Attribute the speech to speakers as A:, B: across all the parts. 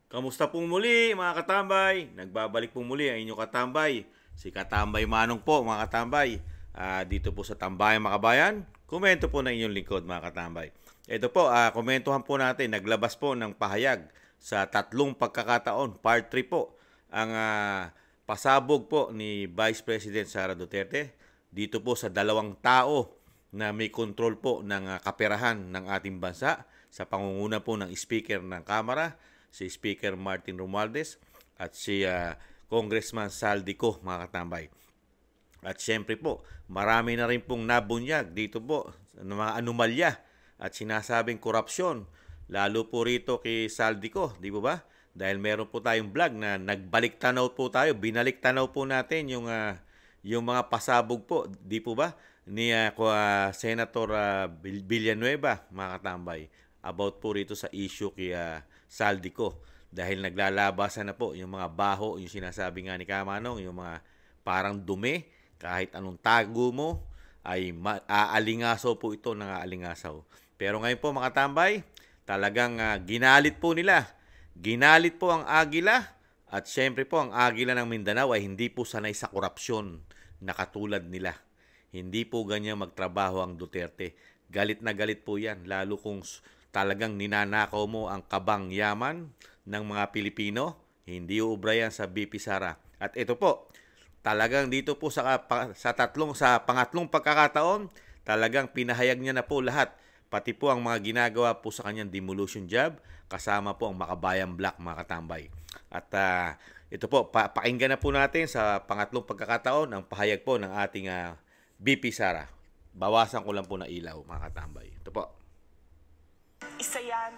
A: Kamusta pong muli mga katambay? Nagbabalik pong muli ang inyong katambay. Si Katambay Manong po mga katambay. Dito po sa Tambayan Makabayan, komento po ng inyong lingkod mga katambay. Ito po, komentuhan po natin, naglabas po ng pahayag sa tatlong pagkakataon, part 3 po, ang pasabog po ni Vice President Sara Duterte dito po sa dalawang tao na may kontrol po ng kaperahan ng ating bansa sa pangunguna po ng Speaker ng Kamara, si Speaker Martin Romualdez at si Congressman Saldico mga katambay. At siyempre po, marami na rin pong nabunyag dito po ng mga anomalya at sinasabing korupsyon. Lalo po rito kay Saldico, di po ba? Dahil meron po tayong vlog na nagbalik tanaw po tayo, binalik tanaw po natin yung mga pasabog po, di po ba? Ni Senator Villanueva, mga katambay, about po rito sa issue kay Saldico. Dahil naglalabasan na po yung mga baho, yung sinasabi nga ni Kamanong, yung mga parang dumi, kahit anong tago mo, ay aalingasaw po ito ng aalingasaw. Pero ngayon po mga tambay, talagang ginalit po nila. Ginalit po ang Agila at syempre po ang Agila ng Mindanao ay hindi po sanay sa korupsyon na katulad nila. Hindi po ganyan magtrabaho ang Duterte. Galit na galit po yan, lalo kung talagang ninanakaw mo ang kabang yaman ng mga Pilipino. Hindi uubra yan sa BP Sara. At ito po, talagang dito po sa pangatlong pagkakataon, talagang pinahayag niya na po lahat. Pati po ang mga ginagawa po sa kanyang demolition job, kasama po ang Makabayan Black, mga katambay. At ito po, pakinggan na po natin sa pangatlong pagkakataon ang pahayag po ng ating BP Sara. Bawasan ko lang po na ilaw, mga katambay. Ito po.
B: Isa yan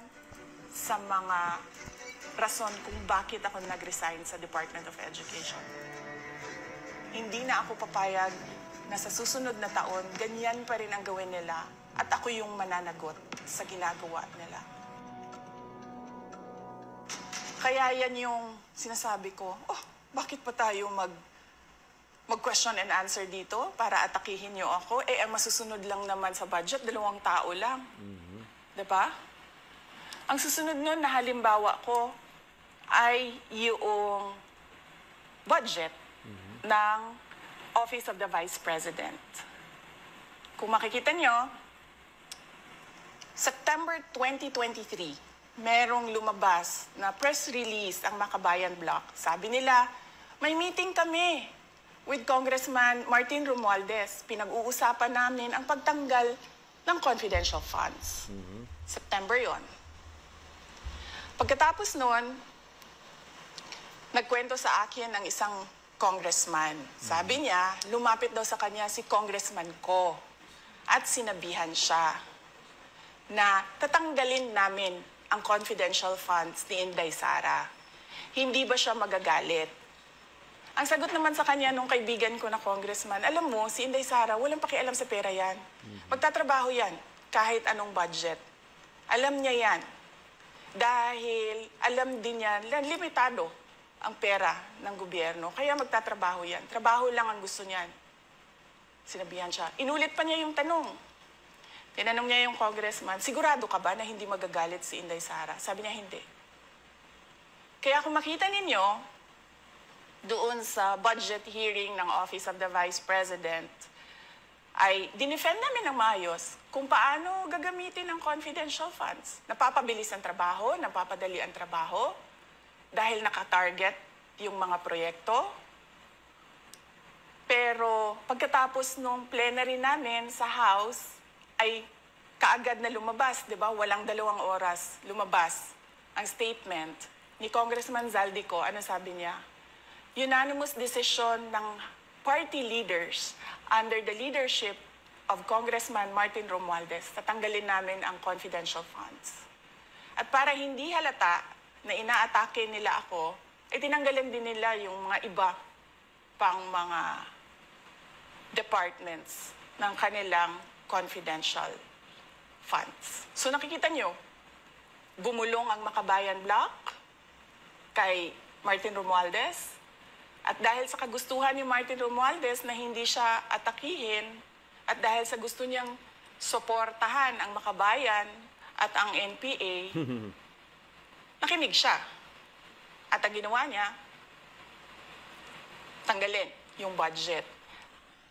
B: sa mga rason kung bakit ako nag-resign sa Department of Education. Hindi na ako papayag na sa susunod na taon, ganyan pa rin ang gawin nila at ako yung mananagot sa ginagawa nila. Kaya yan yung sinasabi ko, bakit pa tayo mag-question and answer dito para atakihin niyo ako? Ang masusunod lang naman sa budget, 2 tao lang. Diba? Ang susunod nun na halimbawa ko ay yung budget ng Office of the Vice President. Kung makikita nyo, September 2023, merong lumabas na press release ang Makabayan Block. Sabi nila, may meeting kami with Congressman Martin Romualdez. Pinag-uusapan namin ang pagtanggal ng confidential funds. September yon. Pagkatapos noon, nagkwento sa akin ng isang congressman. Sabi niya, lumapit daw sa kanya si congressman ko at sinabihan siya na tatanggalin namin ang confidential funds ni Inday Sara. Hindi ba siya magagalit? Ang sagot naman sa kanya nung kaibigan ko na congressman, alam mo, si Inday Sara, walang pakialam sa pera yan. Magtatrabaho yan kahit anong budget. Alam niya yan. Dahil alam din niya, limitado ang pera ng gobyerno. Kaya magtatrabaho yan. Trabaho lang ang gusto niyan. Sinabihan siya. Inulit pa niya yung tanong. Tinanong niya yung congressman, sigurado ka ba na hindi magagalit si Inday Sara? Sabi niya, hindi. Kaya kung makita ninyo, doon sa budget hearing ng Office of the Vice President, ay dinefend namin ng maayos kung paano gagamitin ang confidential funds. Napapabilis ang trabaho, napapadali ang trabaho, dahil nakatarget yung mga proyekto. Pero pagkatapos nung plenary namin sa House, ay kaagad na lumabas, di ba? Walang 2 oras lumabas ang statement ni Congressman Zaldico. Ano sabi niya? Unanimous decision ng party leaders under the leadership of Congressman Martin Romualdez, tatanggalin namin ang confidential funds. At para hindi halata na inaatake nila ako, tinanggalan din nila yung mga iba pang mga departments ng kanilang confidential funds. So nakikita nyo, gumulong ang Makabayan Block kay Martin Romualdez. At dahil sa kagustuhan ni Martin Romualdez na hindi siya atakihin, at dahil sa gusto niyang suportahan ang Makabayan at ang NPA, nakinig siya. At ang ginawa niya, tanggalin yung budget.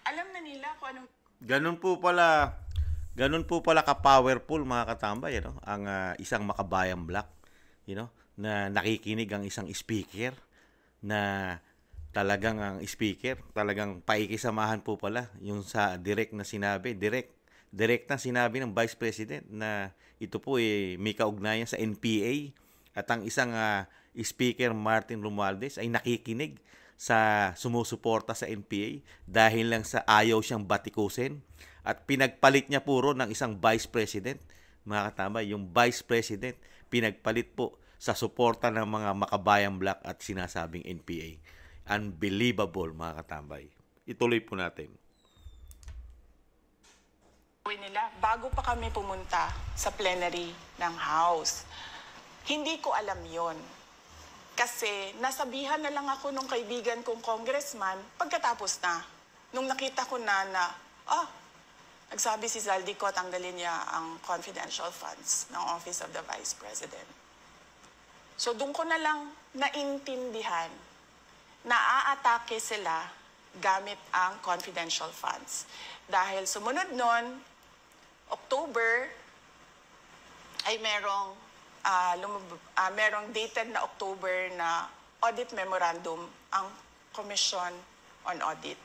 B: Alam na nila kung anong...
A: Ganun po pala ka-powerful mga katambay, ang isang makabayang black, na nakikinig ang isang speaker na talagang ang speaker, talagang paikisamahan po pala yung sa direct na sinabi ng Vice President na ito po may kaugnayan sa NPA at ang isang speaker Martin Romualdez ay nakikinig sa sumusuporta sa NPA dahil lang sa ayaw siyang batikusin at pinagpalit niya puro ng isang Vice President. Mga katambay, yung Vice President pinagpalit po sa suporta ng mga makabayang black at sinasabing NPA. Unbelievable mga katambay. Ituloy po natin.
B: Nila, bago pa kami pumunta sa plenary ng House. Hindi ko alam yon. Kasi nasabihan na lang ako nung kaibigan kong congressman pagkatapos na. Nung nakita ko na nagsabi si Zaldico, tanggalin niya ang confidential funds ng Office of the Vice President. So doon ko na lang naintindihan na aatake sila gamit ang confidential funds. Dahil sumunod nun, October, ay merong dated na October na audit memorandum ang Commission on Audit.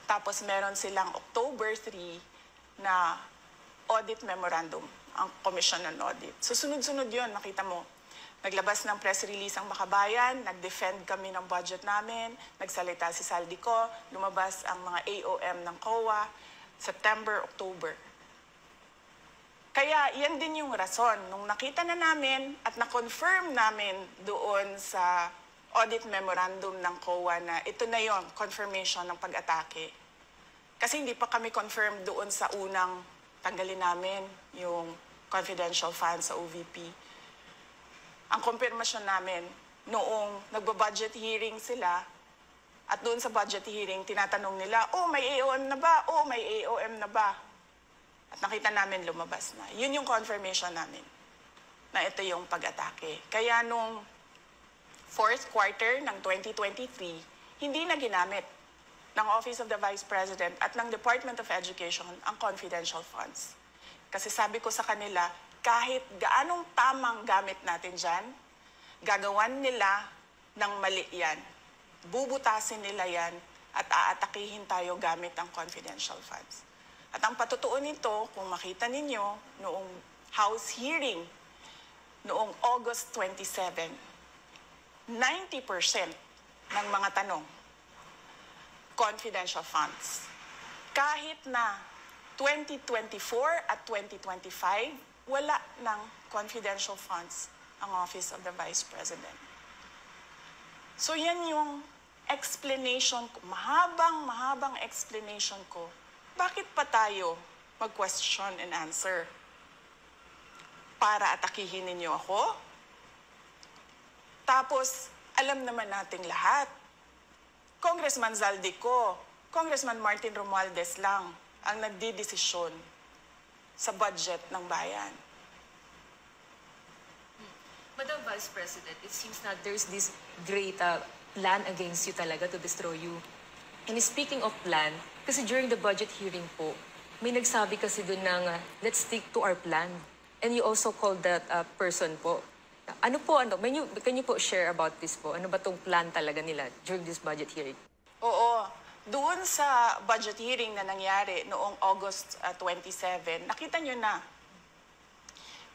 B: Tapos meron silang October 3 na audit memorandum ang Commission on Audit. So sunod-sunod yun, nakita mo. Naglabas ng press release ang Makabayan, nag-defend kami ng budget namin, nagsalita si Zaldico, lumabas ang mga AOM ng COA, September, October. Kaya yan din yung rason. Nung nakita na namin at na-confirm namin doon sa audit memorandum ng COA na ito na yon, confirmation ng pag-atake. Kasi hindi pa kami confirm doon sa unang tanggalin namin yung confidential funds sa OVP. Ang konfirmasyon namin, noong nagba-budget hearing sila, at doon sa budget hearing, tinatanong nila, may AOM na ba? May AOM na ba? At nakita namin lumabas na. Yun yung confirmation namin na ito yung pag-atake. Kaya nung fourth quarter ng 2023, hindi na ginamit ng Office of the Vice President at ng Department of Education ang confidential funds. Kasi sabi ko sa kanila, kahit gaanong tamang gamit natin dyan, gagawan nila ng mali yan. Bubutasin nila yan at aatakihin tayo gamit ang confidential funds. At ang patutuon nito, kung makita ninyo, noong House hearing, noong August 27, 90% ng mga tanong, confidential funds. Kahit na 2024 at 2025, wala ng confidential funds ang Office of the Vice President. So yan yung explanation ko, mahabang explanation ko. Bakit pa tayo mag-question and answer? Para atakihin ninyo ako? Tapos, alam naman nating lahat. Congressman Zaldico, Congressman Martin Romualdez lang ang nagdidesisyon sa budget ng bayan.
C: Madam Vice President, it seems that there's this great plan against you talaga to destroy you. And speaking of plan, kasi during the budget hearing po, may nagsabi kasi doon ng let's stick to our plan. And you also called that person po. Can you po share about this po? Ano ba tong plan talaga nila during this budget hearing?
B: Oo. Doon sa budget hearing na nangyari noong August 27, nakita nyo na.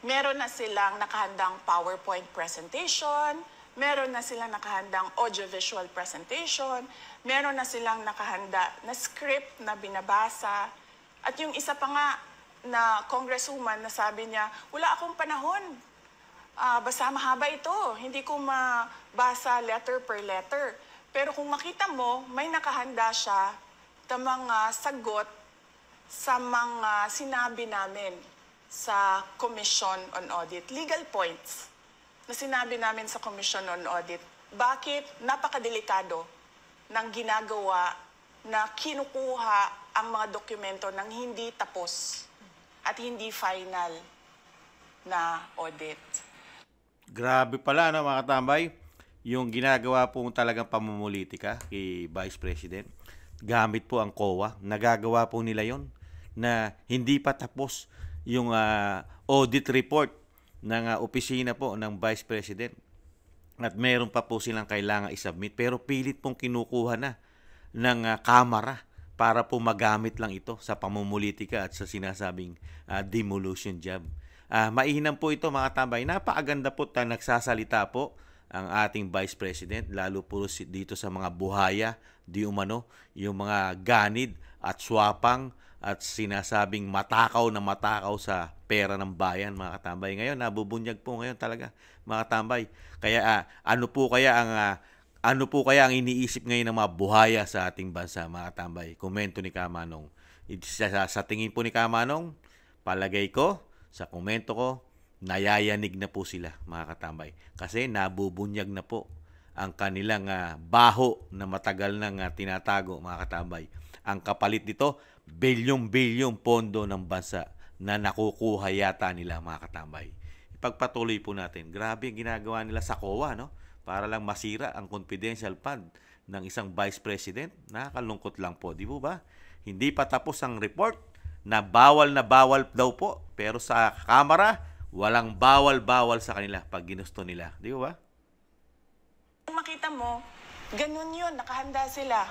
B: Meron na silang nakahandang PowerPoint presentation, meron na silang nakahandang audiovisual presentation, meron na silang nakahanda na script na binabasa. At yung isa pa nga na congresswoman na sabi niya, wala akong panahon. Basta mahaba ito. Hindi ko mabasa letter per letter. Pero kung makita mo, may nakahanda siya na mga sagot sa mga sinabi namin sa Commission on Audit. Legal points na sinabi namin sa Commission on Audit. Bakit napakadelikado ng ginagawa na kinukuha ang mga dokumento ng hindi tapos at hindi final na audit.
A: Grabe pala, mga katambay. yung ginagawa po talagang pamumulitika kay Vice President, gamit po ang COA, nagagawa po nila yon na hindi pa tapos yung audit report ng opisina po ng Vice President. At meron pa po silang kailangan i-submit pero pilit pong kinukuha na ng Kamara para po magamit lang ito sa pamumulitika at sa sinasabing demolition job. Mainam po ito mga tambay. Napakaganda po nagsasalita po ang ating Vice President, lalo po dito sa mga buhaya, di umano, yung mga ganid at swapang at sinasabing matakaw na matakaw sa pera ng bayan, mga katambay. Ngayon, nabubunyag po ngayon talaga, mga katambay. Kaya ano po kaya ang iniisip ngayon ng mga buhaya sa ating bansa, mga katambay? Komento ni Kamanong. Sa tingin po ni Kamanong, palagay ko, sa komento ko, nayayanig na po sila, mga katambay. Kasi nabubunyag na po ang kanilang baho na matagal nang tinatago, mga katambay. Ang kapalit dito, bilyong-bilyong pondo ng bansa na nakukuha yata nila, mga katambay. Ipagpatuloy po natin. Grabe ang ginagawa nila sa COA, no? Para lang masira ang confidential fund ng isang Vice President. Nakakalungkot lang po, di po ba? Hindi pa tapos ang report na bawal daw po. Pero sa Kamara, walang bawal sa kanila pag ginusto nila. Di ba?
B: Makita mo, ganun yun, nakahanda sila.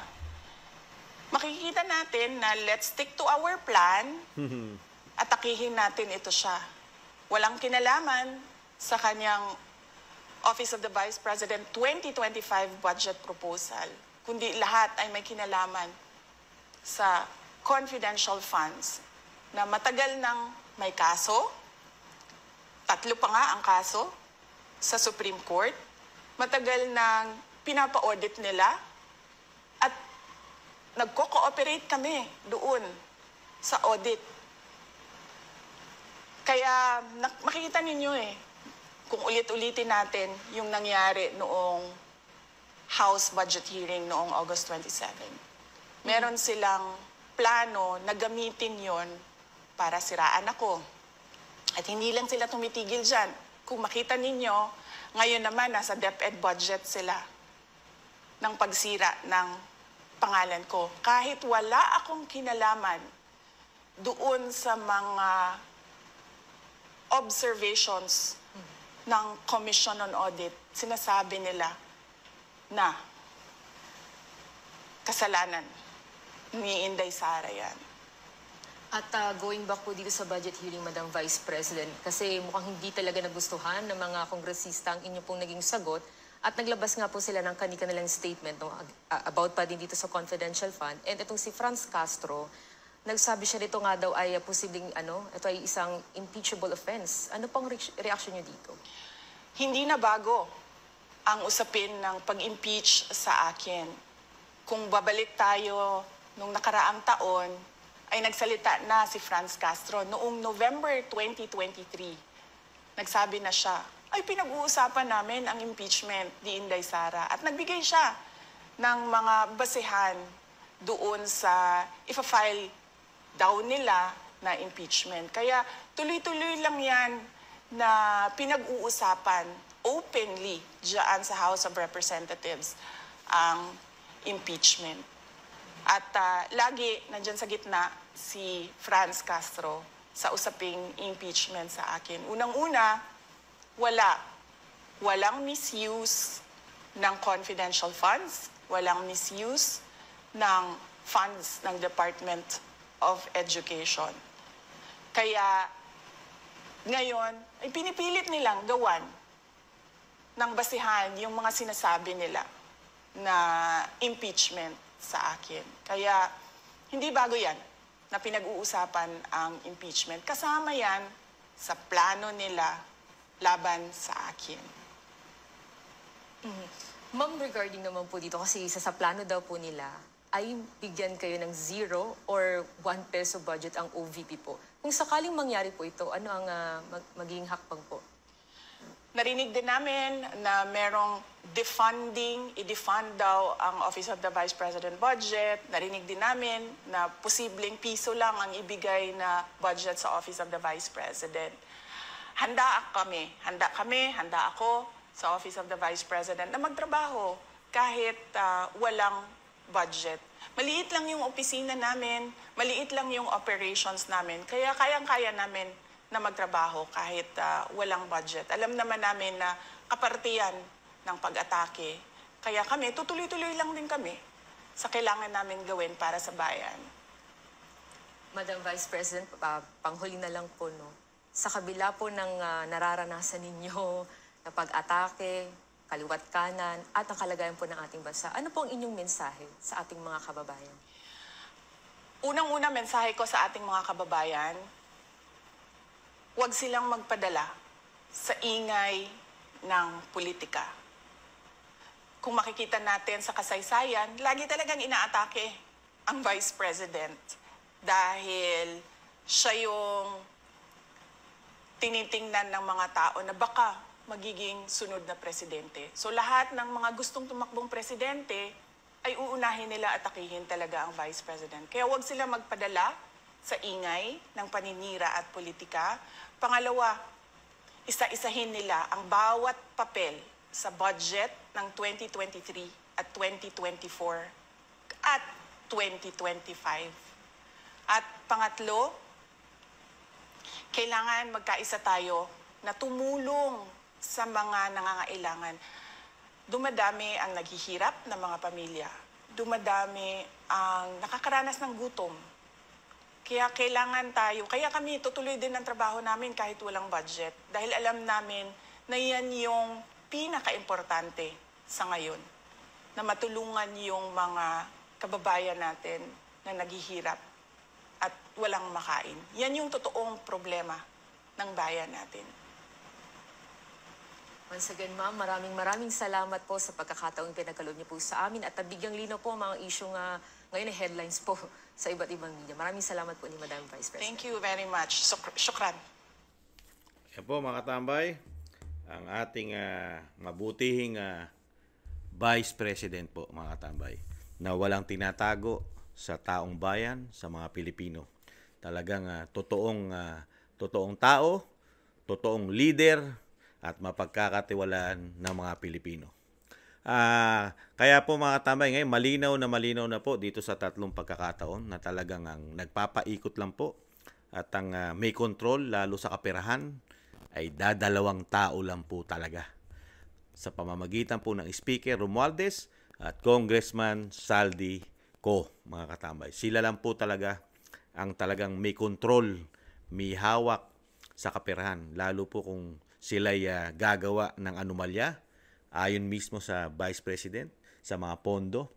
B: Makikita natin na let's stick to our plan, atakihin natin ito siya. Walang kinalaman sa kanyang Office of the Vice President 2025 budget proposal, kundi lahat ay may kinalaman sa confidential funds na matagal nang may kaso. 3 pa nga ang kaso sa Supreme Court. Matagal nang pinapa-audit nila at nagko-cooperate kami doon sa audit. Kaya makikita ninyo kung ulit-ulitin natin yung nangyari noong House budget hearing noong August 27. Meron silang plano na gamitin yon para siraan ako. At hindi lang sila tumitigil dyan. Kung makita ninyo, ngayon naman nasa DepEd budget sila ng pagsira ng pangalan ko. Kahit wala akong kinalaman doon sa mga observations ng Commission on Audit, sinasabi nila na kasalanan ni Inday Sara yan.
C: At going back po dito sa budget hearing, Madam Vice President, kasi mukhang hindi talaga nagustuhan ng mga kongresista ang inyo pong naging sagot at naglabas nga po sila ng kanilang statement about pa din dito sa confidential fund. And itong si Franz Castro, nagsabi siya dito nga daw ay posibleng ito ay isang impeachable offense. Ano pang reaction niyo dito?
B: Hindi na bago ang usapin ng pag-impeach sa akin. Kung babalik tayo nung nakaraang taon, ay nagsalita na si Franz Castro. Noong November 2023, nagsabi na siya, ay pinag-uusapan namin ang impeachment ni Inday Sara. At nagbigay siya ng mga basehan doon sa ifa-file daw nila na impeachment. Kaya tuloy-tuloy lang yan na pinag-uusapan openly dyan sa House of Representatives ang impeachment. At lagi nandyan sa gitna si Franz Castro sa usaping impeachment sa akin. Unang-una, walang misuse ng confidential funds, walang misuse ng funds ng Department of Education. Kaya ngayon, ay pinipilit nilang gawan ng basihan yung mga sinasabi nila na impeachment sa akin. Kaya hindi bago yan na pinag-uusapan ang impeachment. Kasama yan sa plano nila laban sa akin.
C: Ma'am, regarding naman po dito, kasi sa plano daw po nila, ay bigyan kayo ng 0 or 1 peso budget ang OVP po. Kung sakaling mangyari po ito, ano ang magiging hakbang po?
B: Narinig din namin na merong defunding, i-defund daw ang Office of the Vice President budget. Narinig din namin na posibleng piso lang ang ibigay na budget sa Office of the Vice President. Handa ako sa Office of the Vice President na magtrabaho kahit walang budget. Maliit lang yung opisina namin, maliit lang yung operations namin, kaya kayang-kaya namin na magtrabaho kahit walang budget. Alam naman namin na kapartiyan ng pag-atake, kaya kami, tutuloy-tuloy lang din kami sa kailangan namin gawin para sa bayan.
C: Madam Vice President, panghuli na lang po, no? Sa kabila po ng nararanasan ninyo na pag-atake, kaliwat kanan, at ang kalagayan po ng ating bansa, ano po ang inyong mensahe sa ating mga kababayan?
B: Unang-una mensahe ko sa ating mga kababayan, huwag silang magpadala sa ingay ng politika. Kung makikita natin sa kasaysayan, lagi talagang inaatake ang Vice President dahil siya yung tinitingnan ng mga tao na baka magiging sunod na presidente. So lahat ng mga gustong tumakbong presidente ay uunahin nila at atakihin talaga ang Vice President. Kaya huwag sila magpadala sa ingay ng paninira at politika. Pangalawa, isa-isahin nila ang bawat papel sa budget ng 2023 at 2024 at 2025. At pangatlo, kailangan magkaisa tayo na tumulong sa mga nangangailangan. Dumadami ang naghihirap na mga pamilya. Dumadami ang nakakaranas ng gutom. Kaya kailangan tayo, kaya kami tutuloy din ang trabaho namin kahit walang budget. Dahil alam namin na yan yung pinaka-importante sa ngayon. Na matulungan yung mga kababayan natin na naghihirap at walang makain. Yan yung totoong problema ng bayan natin.
C: Once again, ma'am, maraming salamat po sa pagkakataong pinagkaloob niyo po sa amin at nabigyang linaw po ang mga issue nga ngayon ay headlines po sa iba't ibang media. Maraming salamat po ni Madam Vice President.
B: Thank you very much. Shukran.
A: Yan po mga katambay, ang ating mabutihing Vice President po mga katambay na walang tinatago sa taong bayan, sa mga Pilipino. Talagang totoong tao, totoong leader, at mapagkakatiwalaan ng mga Pilipino. Kaya po mga katambay, ngayon malinaw na po dito sa tatlong pagkakataon na talagang ang nagpapaikot lang po at ang may control lalo sa kaperahan ay dadalawang tao lang po talaga. Sa pamamagitan po ng Speaker Romualdez at Congressman Saldi Co, mga katambay. Sila lang po talaga ang talagang may control, may hawak sa kaperahan. Lalo po kung sila'y gagawa ng anomalya ayon mismo sa Vice President, sa mga pondo.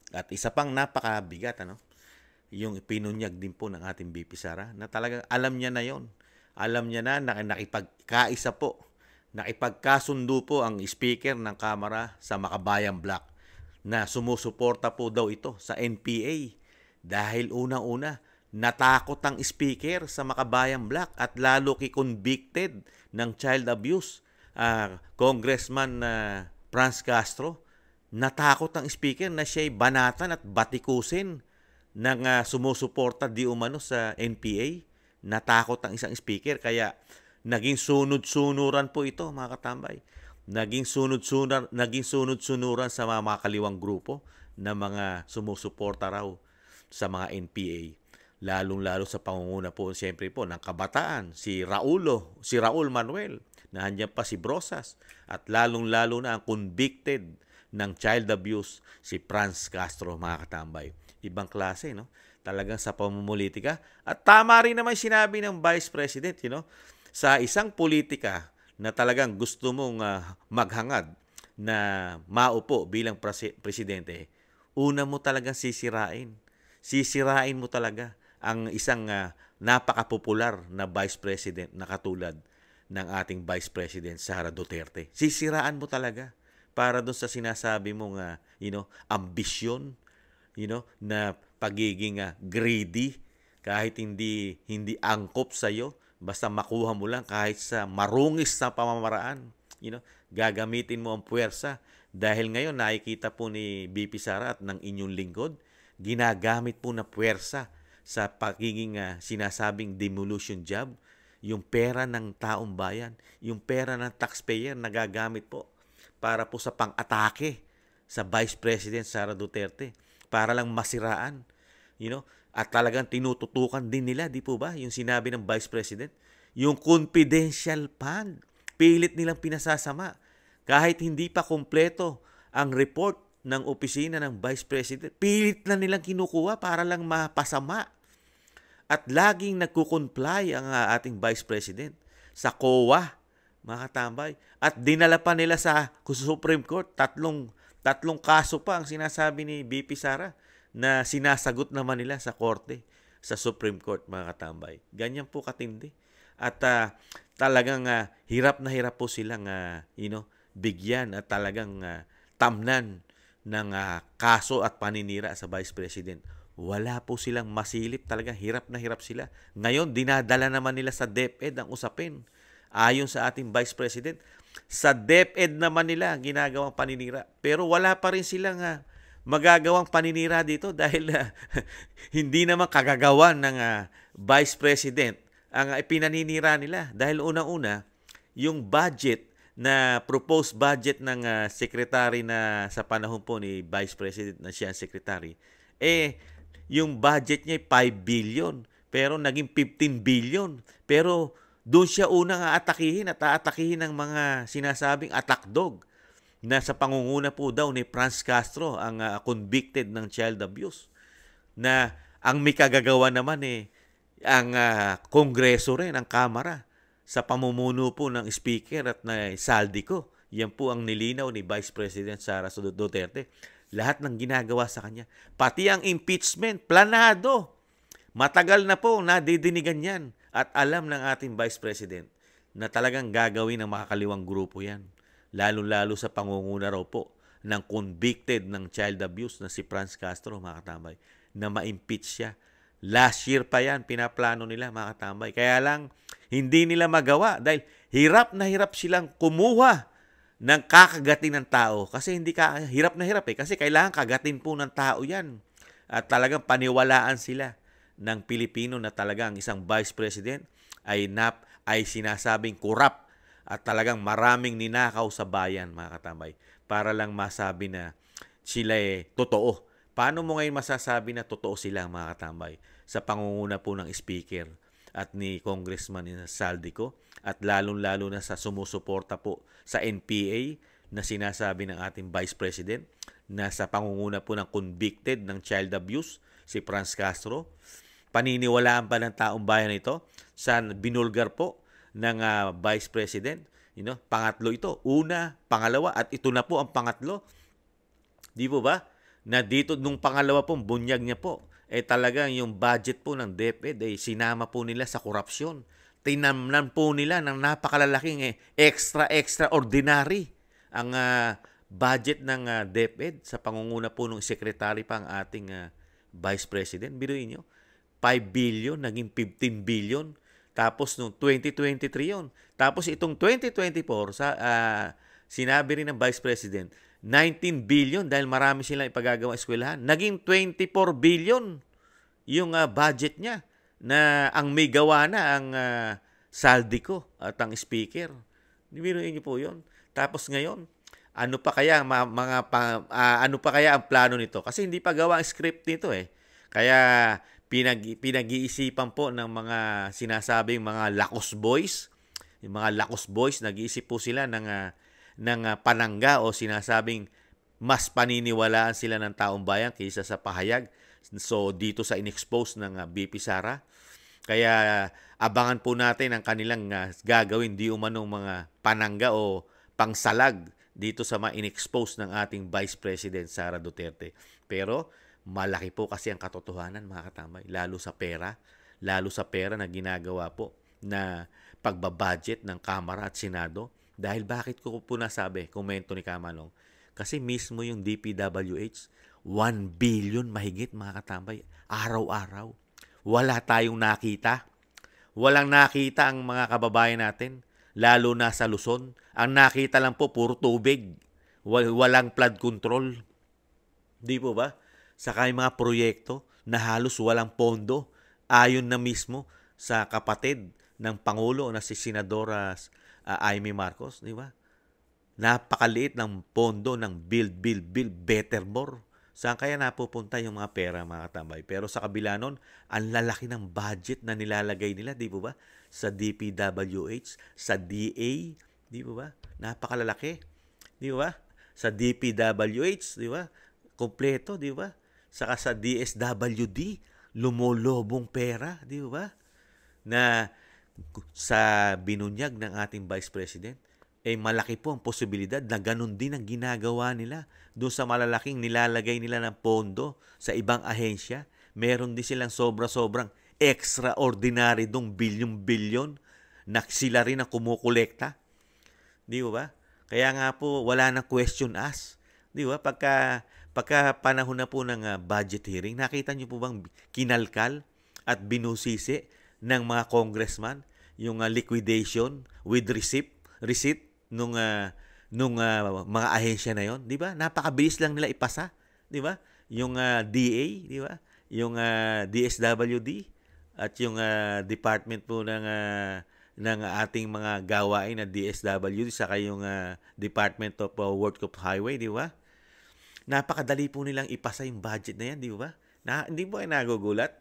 A: At isa pang napakabigat, yung pinunyag din po ng ating VP Sara na talagang alam niya na yon. Alam niya na nakipagkaisa po, nakipagkasundo po ang Speaker ng Kamara sa Makabayan Block na sumusuporta po daw ito sa NPA dahil unang-una natakot ang Speaker sa Makabayan Block at lalo convicted ng child abuse. Congressman Franz Castro, natakot ang Speaker na siya'y banatan at batikusin ng sumusuporta di umano sa NPA. Natakot ang isang Speaker kaya naging sunod-sunuran po ito mga katambay. Naging sunod-sunuran sa mga makaliwang grupo na mga sumusuporta raw sa mga NPA. Lalong-lalo sa pangunguna po, siyempre po, ng kabataan, si Raul Manuel, na andyan pa si Brosas, at lalong-lalo na ang convicted ng child abuse, si Franz Castro, mga katambay. Ibang klase, no? Talagang sa pamumulitika. At tama rin naman sinabi ng Vice President, sa isang politika na talagang gusto mong maghangad na maupo bilang presidente, una mo talagang sisirain. Sisirain mo talaga ang isang napakapopular na Vice President na katulad ng ating Vice President Sara Duterte. Sisiraan mo talaga para doon sa sinasabi mong ambisyon, na pagiging greedy, kahit hindi angkop sa iyo, basta makuha mo lang kahit sa marungis na pamamaraan, gagamitin mo ang puwersa. Dahil ngayon nakikita po ni VP Sara at ng inyong lingkod, ginagamit po na puwersa sa pagiging sinasabing demolition job, yung pera ng taong bayan, yung pera ng taxpayer nagagamit po para po sa pang-atake sa Vice President Sara Duterte para lang masiraan, at talagang tinututukan din nila, di po ba, yung sinabi ng Vice President, yung confidential fund, pilit nilang pinasasama kahit hindi pa kumpleto ang report ng opisina ng Vice President, pilit na nilang kinukuha para lang mapasama. At laging nagko-comply ang ating Vice President sa COA, mga katambay. At dinala pa nila sa Supreme Court, tatlong kaso pa ang sinasabi ni VP Sara na sinasagot naman nila sa korte, sa Supreme Court, mga katambay. Ganyan po katindi. At talagang hirap na hirap po silang bigyan at talagang tamnan ng kaso at paninira sa Vice President. Wala po silang masilip, talagang hirap na hirap sila. Ngayon, dinadala naman nila sa DepEd ang usapin. Ayon sa ating Vice President, sa DepEd naman nila ginagawang paninira. Pero wala pa rin silang magagawang paninira dito dahil hindi naman kagagawan ng Vice President ang ipinaninira nila. Dahil unang-una, yung budget na proposed budget ng secretary na sa panahon po ni Vice President na siya ang secretary, yung budget niya ay 5 billion, pero naging 15 billion. Pero doon siya unang aatakihin ng mga sinasabing attack dog na sa pangunguna po daw ni Franz Castro, ang convicted ng child abuse. Na ang may kagagawa naman ang Kongreso rin, ang Kamara, sa pamumuno po ng Speaker at na Saldico. Yan po ang nilinaw ni Vice President Sara Duterte. Lahat ng ginagawa sa kanya. Pati ang impeachment, planado. Matagal na po nadidinigan yan. At alam ng ating Vice President na talagang gagawin ng makakaliwang grupo yan. Lalo-lalo sa pangunguna raw po ng convicted ng child abuse na si Franz Castro, mga katambay, na ma-impeach siya. Last year pa yan, pinaplano nila, mga katambay. Kaya lang, hindi nila magawa dahil hirap na hirap silang kumuha ng kakagatin ng tao. Kasi hirap na hirap kasi kailangan kagatin po ng tao yan. At talagang paniwalaan sila ng Pilipino na talagang isang Vice President ay sinasabing corrupt at talagang maraming ninakaw sa bayan, mga katambay, para lang masabi na sila totoo. Paano mo ngayon masasabi na totoo sila, mga katambay? Sa pangunguna po ng Speaker at ni Congressman Saldico at lalong-lalo na sa sumusuporta po sa NPA na sinasabi ng ating Vice President na sa pangunguna po ng convicted ng child abuse, si Franz Castro. Paniniwalaan ba ng taong bayan ito sa binulgar po ng Vice President? Pangatlo ito. Una, pangalawa, at ito na po ang pangatlo. Di po ba? Na dito, nung pangalawa po, bunyag niya po, talagang yung budget po ng DepEd sinama po nila sa korupsyon. Tinamnan po nila ng napakalalaking extraordinary ang budget ng DepEd sa pangunguna po ng secretary pa ang ating Vice President. Biruin nyo, 5 billion, naging 15 billion. Tapos noong 2023 yun. Tapos itong 2024, sinabi rin ng Vice President, 19 billion dahil marami silang ipagagawang eskwelahan. Naging 24 billion yung budget niya na ang may gawa na ang Saldico at ang Speaker. Nibiruin niyo po yun. Tapos ngayon, ano pa kaya ang plano nito? Kasi hindi pa gawa ang script nito Kaya pinag-iisipan po ng mga sinasabing mga Lacos Boys. Yung mga Lacos Boys, nag-iisip po sila ng panangga o sinasabing mas paniniwalaan sila ng taong bayan kaysa sa pahayag. So, dito sa in-expose ng VP Sara. Kaya abangan po natin ang kanilang gagawin di umanong mga panangga o pangsalag dito sa mga in-expose ng ating Vice President Sara Duterte. Pero malaki po kasi ang katotohanan, mga katambay, lalo sa pera na ginagawa po na pagbabudget ng Kamara at Senado. Dahil bakit ko po nasabi, komento ni Kamanong, kasi mismo yung DPWH, 1 billion mahigit, mga katambay, araw-araw. Wala tayong nakita. Walang nakita ang mga kababayan natin, lalo na sa Luzon. Ang nakita lang po, puro tubig. Walang flood control. Di po ba? Saka yung mga proyekto na halos walang pondo, ayon na mismo sa kapatid ng Pangulo na si Senadora Amy Marcos, di ba? Napakaliit ng pondo ng Build, Better, More. Saan kaya napupunta yung mga pera, mga katambay? Pero sa kabila nun, ang lalaki ng budget na nilalagay nila, di ba? Sa DPWH, sa DA, di ba? Napakalalaki, di ba? Sa DPWH, di ba? Kompleto, di ba? Saka sa DSWD, lumolobong pera, di ba? Na sa binunyag ng ating Vice President, malaki po ang posibilidad na ganun din ang ginagawa nila doon sa malalaking nilalagay nila ng pondo sa ibang ahensya. Meron din silang sobra-sobrang extraordinary dong bilyon-bilyon na sila rin ang kumukolekta. Di ba? Kaya nga po, wala nang question ask. Di ba? Pagka panahon na po ng budget hearing, nakita niyo po bang kinalkal at binusisi ng mga congressman yung liquidation with receipt nung mga ahensya na yon, di ba? Napakabilis lang nila ipasa, di ba? Yung DA, di ba? Yung DSWD at yung department po ng ating mga gawain na DSWD saka yung Department of Work of Highway, di ba? Napakadali po nilang ipasa yung budget na yan, di ba? Hindi po kayo nagugulat?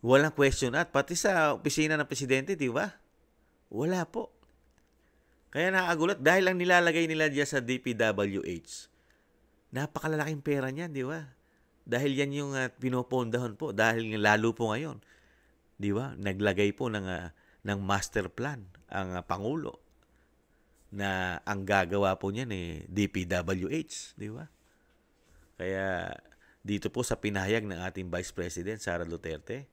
A: Walang question at pati sa opisina ng presidente, di ba? Wala po. Kaya nakakagulat dahil ang nilalagay nila diyan sa DPWH. Napakalalaking pera niyan, di ba? Dahil yan yung pinopondahan po dahil lalo po ngayon. Di ba? Naglagay po ng master plan ang Pangulo na ang gagawa po niyan DPWH, di ba? Kaya dito po sa pinahayag ng ating Vice President Sara Duterte,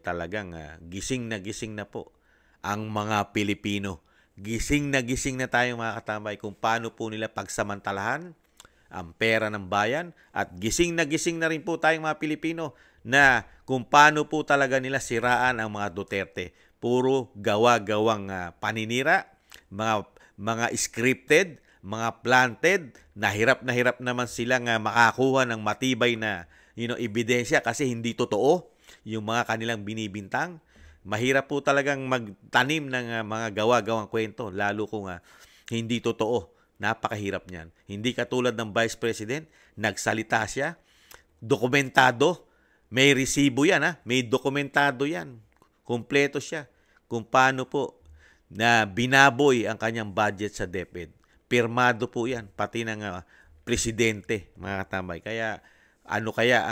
A: talagang gising na po ang mga Pilipino. Gising na tayo mga katambay kung paano po nila pagsamantalahan ang pera ng bayan at gising na rin po tayong mga Pilipino na kung paano po talaga nila siraan ang mga Duterte. Puro gawa-gawang paninira, mga scripted, mga planted, na hirap naman silang makakuha ng matibay na ebidensya kasi hindi totoo yung mga kanilang binibintang. Mahirap po talagang magtanim ng mga gawa-gawang kwento, lalo kung hindi totoo. Napakahirap niyan. Hindi katulad ng Vice President, nagsalita siya, dokumentado, may resibo yan, may dokumentado yan. Kumpleto siya kung paano po na binaboy ang kanyang budget sa DepEd. Pirmado po yan, pati ng presidente, mga katambay. Kaya ano kaya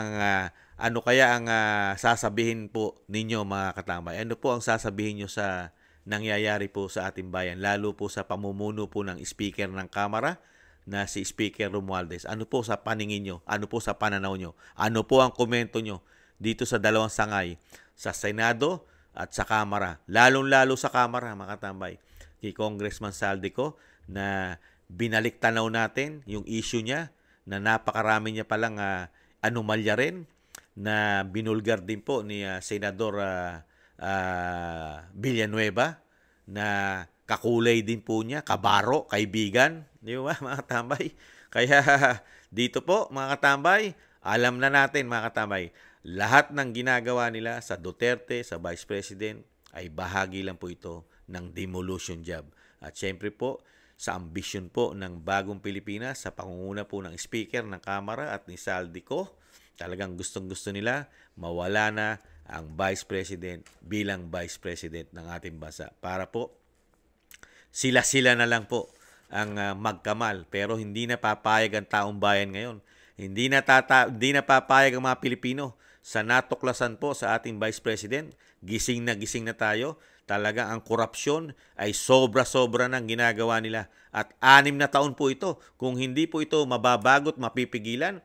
A: ang sasabihin po ninyo mga katambay? Ano po ang sasabihin nyo sa nangyayari po sa ating bayan? Lalo po sa pamumuno po ng Speaker ng Kamara na si Speaker Romualdez. Ano po sa paningin nyo? Ano po sa pananaw nyo? Ano po ang komento nyo dito sa dalawang sangay? Sa Senado at sa Kamara. Lalong-lalo sa Kamara mga katambay. Kay Congressman Saldico na binalik tanaw natin yung issue niya na napakarami niya palang anomalya rin na binulgar din po ni Senador Villanueva na kakulay din po niya, kabaro, kaibigan, di ba mga katambay? Kaya dito po mga katambay, alam na natin mga katambay, lahat ng ginagawa nila sa Duterte, sa Vice President, ay bahagi lang po ito ng demolition job. At syempre po, sa ambisyon po ng bagong Pilipinas, sa pangunguna po ng Speaker ng Kamara at ni Saldico, talagang gustong-gusto nila mawala na ang Vice President bilang Vice President ng ating bansa. Para po, sila-sila na lang po ang magkamal. Pero hindi na papayag ang taong bayan ngayon. Hindi na papayag ang mga Pilipino sa natuklasan po sa ating Vice President. Gising na tayo. Talaga ang korupsyon ay sobra-sobra ng ginagawa nila. At 6 na taon po ito. Kung hindi po ito mababagot, mapipigilan,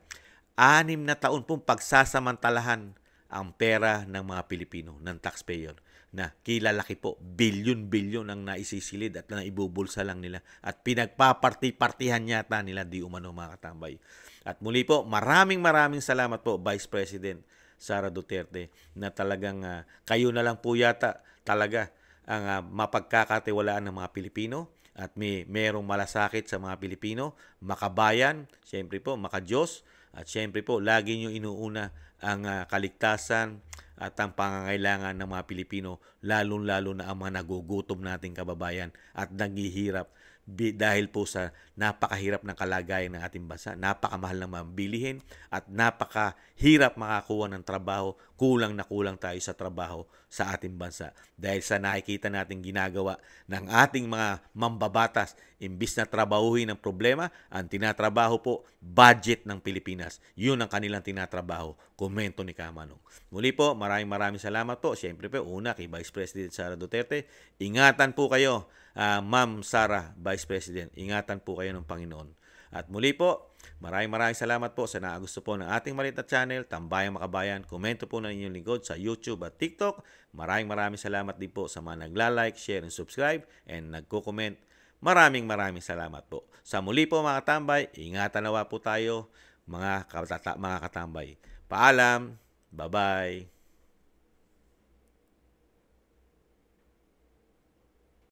A: 6 na taon pong pagsasamantalahan ang pera ng mga Pilipino, ng taxpayer, na kilalaki po, bilyon-bilyon ang naisisilid at naibubulsa lang nila. At pinagpaparti-partihan yata nila di umano mga katambay. At muli po, maraming salamat po Vice President Sara Duterte na talagang kayo na lang po yata talaga ang mapagkakatiwalaan ng mga Pilipino at merong malasakit sa mga Pilipino, makabayan, siyempre po, makadiyos, at siyempre po, lagi nyo inuuna ang kaligtasan at ang pangangailangan ng mga Pilipino, lalong-lalo na ang mga nagugutom nating kababayan at naghihirap dahil po sa napakahirap ng kalagayan ng ating bansa, napakamahal ng mga bilihin at napakahirap makakuha ng trabaho, kulang na kulang tayo sa trabaho sa ating bansa. Dahil sa nakikita natin ginagawa ng ating mga mambabatas, imbis na trabahuhin ang problema, ang tinatrabaho po, budget ng Pilipinas. Yun ang kanilang tinatrabaho. Komento ni Kamanong. Muli po, maraming salamat po. Siyempre po, una kay Vice President Sara Duterte. Ingatan po kayo, Ma'am Sara, Vice President. Ingatan po kayo ng Panginoon. At muli po, maraming salamat po sa nakagusto po ng ating maliit na channel, Tambayang Makabayan. Komento po ng inyong lingkod sa YouTube at TikTok. Maraming salamat din po sa mga nagla-like, share, and subscribe, and nagko-comment. Maraming salamat po. Sa muli po mga katambay, ingatan nawa po tayo mga katambay. Paalam, bye-bye.